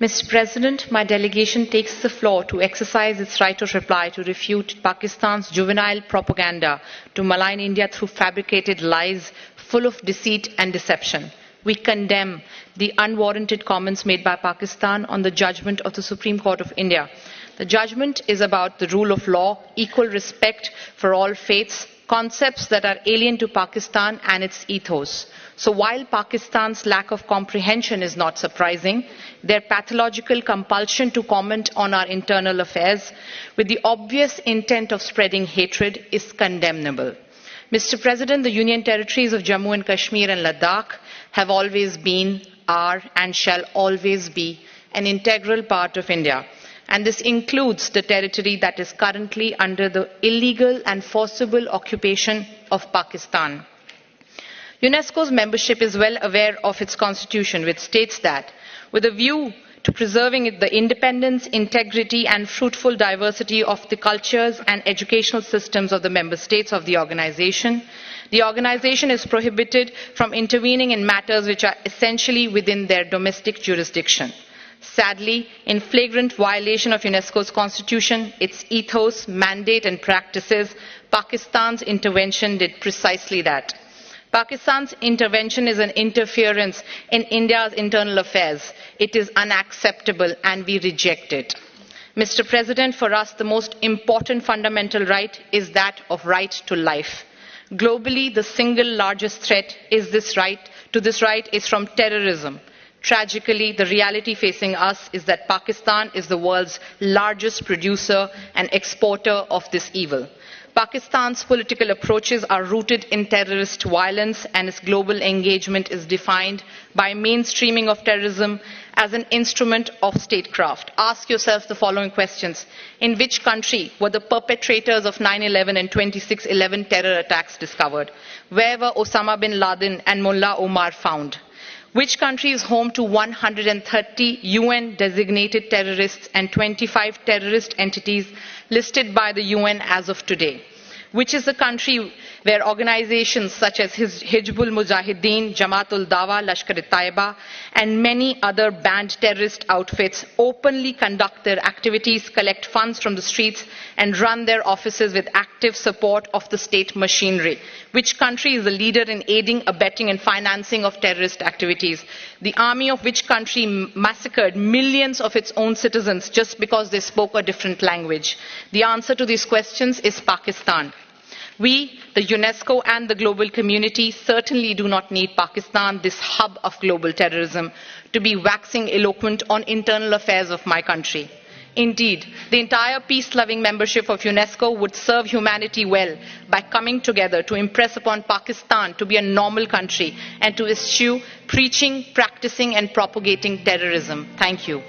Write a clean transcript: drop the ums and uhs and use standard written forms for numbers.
Mr. President, my delegation takes the floor to exercise its right of reply to refute Pakistan's juvenile propaganda to malign India through fabricated lies full of deceit and deception. We condemn the unwarranted comments made by Pakistan on the judgment of the Supreme Court of India. The judgment is about the rule of law, equal respect for all faiths, concepts that are alien to Pakistan and its ethos. So while Pakistan's lack of comprehension is not surprising, their pathological compulsion to comment on our internal affairs with the obvious intent of spreading hatred is condemnable. Mr. President, the Union Territories of Jammu and Kashmir and Ladakh have always been, are and shall always be an integral part of India. And this includes the territory that is currently under the illegal and forcible occupation of Pakistan. UNESCO's membership is well aware of its constitution, which states that, with a view to preserving the independence, integrity and fruitful diversity of the cultures and educational systems of the member states of the organization is prohibited from intervening in matters which are essentially within their domestic jurisdiction. Sadly, in flagrant violation of UNESCO's constitution, its ethos, mandate and practices, Pakistan's intervention did precisely that. Pakistan's intervention is an interference in India's internal affairs. It is unacceptable and we reject it. Mr. President, for us the most important fundamental right is that of right to life. Globally, the single largest threat is this right is from terrorism. Tragically, the reality facing us is that Pakistan is the world's largest producer and exporter of this evil. Pakistan's political approaches are rooted in terrorist violence and its global engagement is defined by mainstreaming of terrorism as an instrument of statecraft. Ask yourself the following questions. In which country were the perpetrators of 9/11 and 26/11 terror attacks discovered? Where were Osama bin Laden and Mullah Omar found? Which country is home to 130 UN designated terrorists and 25 terrorist entities listed by the UN as of today? Which is the country where organizations such as Hizbul Mujahideen, Jamaat-ul Dawa, Lashkar-e-Taiba and many other banned terrorist outfits openly conduct their activities, collect funds from the streets and run their offices with active support of the state machinery? Which country is the leader in aiding, abetting and financing of terrorist activities? The army of which country massacred millions of its own citizens just because they spoke a different language? The answer to these questions is Pakistan. We, the UNESCO and the global community certainly do not need Pakistan, this hub of global terrorism, to be waxing eloquent on internal affairs of my country. Indeed, the entire peace-loving membership of UNESCO would serve humanity well by coming together to impress upon Pakistan to be a normal country and to eschew preaching, practicing and propagating terrorism. Thank you.